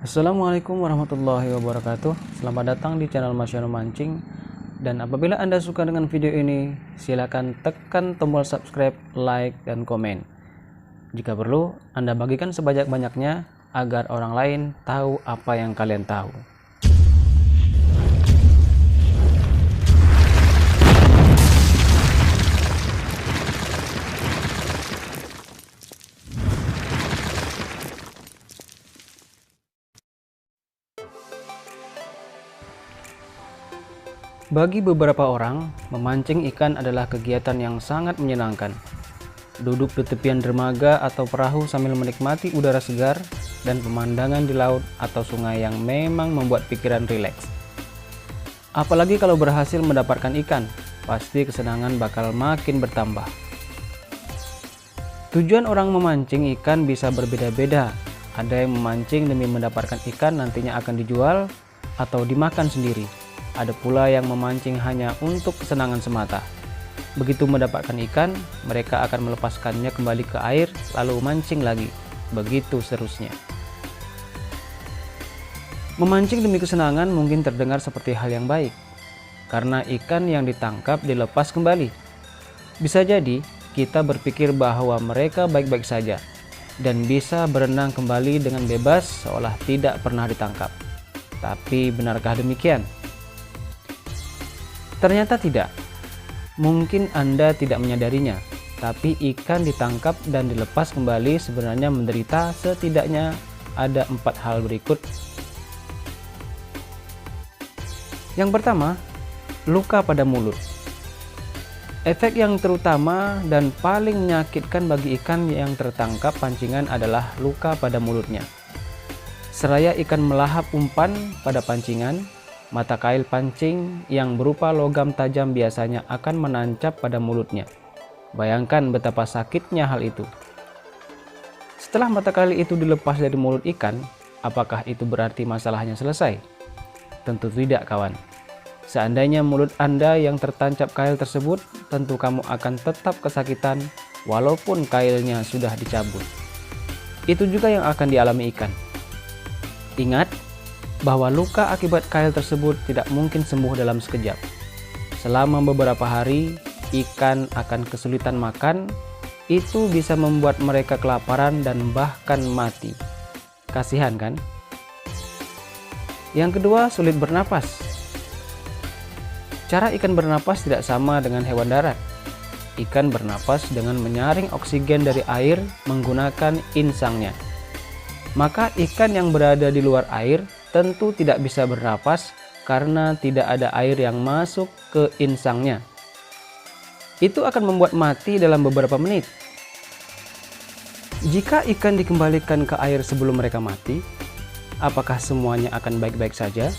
Assalamualaikum warahmatullahi wabarakatuh. Selamat datang di channel Mas Yono Mancing. Dan apabila Anda suka dengan video ini, silakan tekan tombol subscribe, like, dan komen. Jika perlu, Anda bagikan sebanyak-banyaknya agar orang lain tahu apa yang kalian tahu. Bagi beberapa orang, memancing ikan adalah kegiatan yang sangat menyenangkan. Duduk di tepian dermaga atau perahu sambil menikmati udara segar dan pemandangan di laut atau sungai yang memang membuat pikiran rileks. Apalagi kalau berhasil mendapatkan ikan, pasti kesenangan bakal makin bertambah. Tujuan orang memancing ikan bisa berbeda-beda. Ada yang memancing demi mendapatkan ikan nantinya akan dijual atau dimakan sendiri. Ada pula yang memancing hanya untuk kesenangan semata. Begitu mendapatkan ikan, mereka akan melepaskannya kembali ke air lalu mancing lagi. Begitu seterusnya. Memancing demi kesenangan mungkin terdengar seperti hal yang baik, karena ikan yang ditangkap dilepas kembali. Bisa jadi kita berpikir bahwa mereka baik-baik saja dan bisa berenang kembali dengan bebas seolah tidak pernah ditangkap. Tapi benarkah demikian? Ternyata tidak. Mungkin Anda tidak menyadarinya, tapi ikan ditangkap dan dilepas kembali sebenarnya menderita setidaknya ada 4 hal berikut. Yang pertama, luka pada mulut. Efek yang terutama dan paling menyakitkan bagi ikan yang tertangkap pancingan adalah luka pada mulutnya. Seraya ikan melahap umpan pada pancingan, mata kail pancing yang berupa logam tajam biasanya akan menancap pada mulutnya. Bayangkan betapa sakitnya hal itu. Setelah mata kail itu dilepas dari mulut ikan, apakah itu berarti masalahnya selesai? Tentu tidak, kawan. Seandainya mulut Anda yang tertancap kail tersebut, tentu kamu akan tetap kesakitan walaupun kailnya sudah dicabut. Itu juga yang akan dialami ikan. Ingat bahwa luka akibat kail tersebut tidak mungkin sembuh dalam sekejap. Selama beberapa hari, ikan akan kesulitan makan. Itu bisa membuat mereka kelaparan dan bahkan mati. Kasihan kan? Yang kedua, sulit bernapas. Cara ikan bernapas tidak sama dengan hewan darat. Ikan bernapas dengan menyaring oksigen dari air menggunakan insangnya. Maka ikan yang berada di luar air tentu tidak bisa bernapas karena tidak ada air yang masuk ke insangnya. Itu akan membuat mati dalam beberapa menit. Jika ikan dikembalikan ke air sebelum mereka mati, apakah semuanya akan baik-baik saja?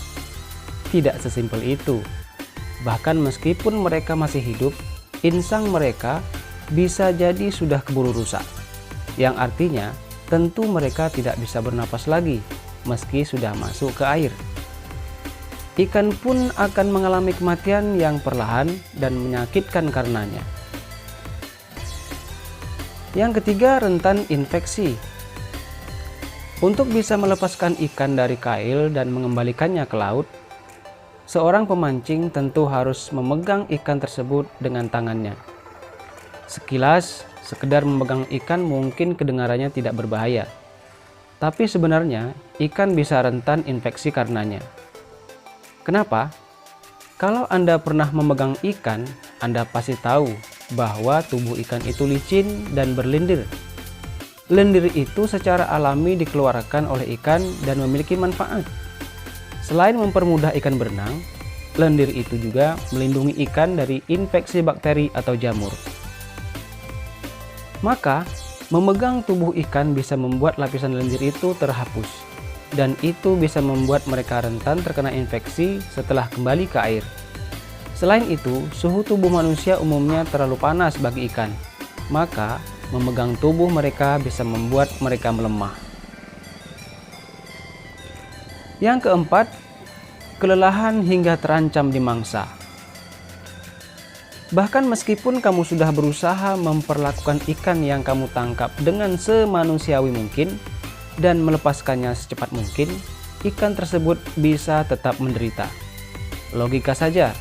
Tidak sesimpel itu. Bahkan meskipun mereka masih hidup, insang mereka bisa jadi sudah keburu rusak. Yang artinya, tentu mereka tidak bisa bernapas lagi meski sudah masuk ke air. Ikan pun akan mengalami kematian yang perlahan dan menyakitkan karenanya. Yang ketiga, rentan infeksi. Untuk bisa melepaskan ikan dari kail dan mengembalikannya ke laut, seorang pemancing tentu harus memegang ikan tersebut dengan tangannya. Sekilas, sekedar memegang ikan mungkin kedengarannya tidak berbahaya. Tapi sebenarnya, ikan bisa rentan infeksi karenanya. Kenapa? Kalau Anda pernah memegang ikan, Anda pasti tahu bahwa tubuh ikan itu licin dan berlendir. Lendir itu secara alami dikeluarkan oleh ikan dan memiliki manfaat. Selain mempermudah ikan berenang, lendir itu juga melindungi ikan dari infeksi bakteri atau jamur. Maka, memegang tubuh ikan bisa membuat lapisan lendir itu terhapus, dan itu bisa membuat mereka rentan terkena infeksi setelah kembali ke air. Selain itu, suhu tubuh manusia umumnya terlalu panas bagi ikan, maka memegang tubuh mereka bisa membuat mereka melemah. Yang keempat, kelelahan hingga terancam dimangsa. Bahkan meskipun kamu sudah berusaha memperlakukan ikan yang kamu tangkap dengan semanusiawi mungkin dan melepaskannya secepat mungkin, ikan tersebut bisa tetap menderita. Logika saja,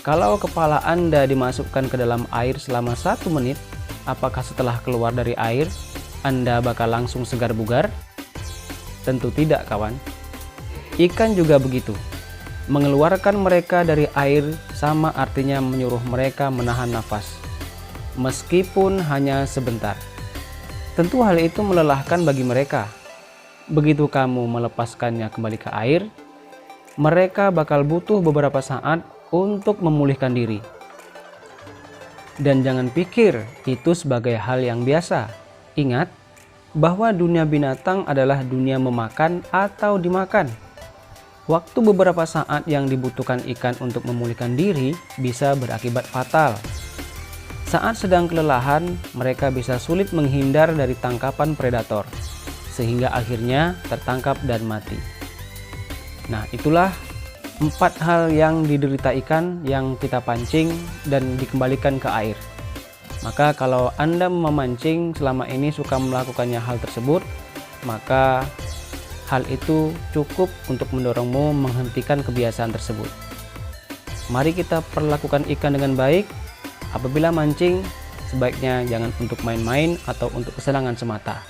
kalau kepala Anda dimasukkan ke dalam air selama 1 menit, apakah setelah keluar dari air, Anda bakal langsung segar bugar? Tentu tidak, kawan. Ikan juga begitu. Mengeluarkan mereka dari air sama artinya menyuruh mereka menahan nafas, meskipun hanya sebentar. Tentu hal itu melelahkan bagi mereka. Begitu kamu melepaskannya kembali ke air, mereka bakal butuh beberapa saat untuk memulihkan diri. Dan jangan pikir itu sebagai hal yang biasa. Ingat bahwa dunia binatang adalah dunia memakan atau dimakan. Waktu beberapa saat yang dibutuhkan ikan untuk memulihkan diri bisa berakibat fatal. Saat sedang kelelahan, mereka bisa sulit menghindar dari tangkapan predator, sehingga akhirnya tertangkap dan mati. Nah, itulah 4 hal yang diderita ikan yang kita pancing dan dikembalikan ke air. Maka kalau Anda memancing selama ini suka melakukannya hal tersebut, maka hal itu cukup untuk mendorongmu menghentikan kebiasaan tersebut. Mari kita perlakukan ikan dengan baik. Apabila mancing, sebaiknya jangan untuk main-main atau untuk kesenangan semata.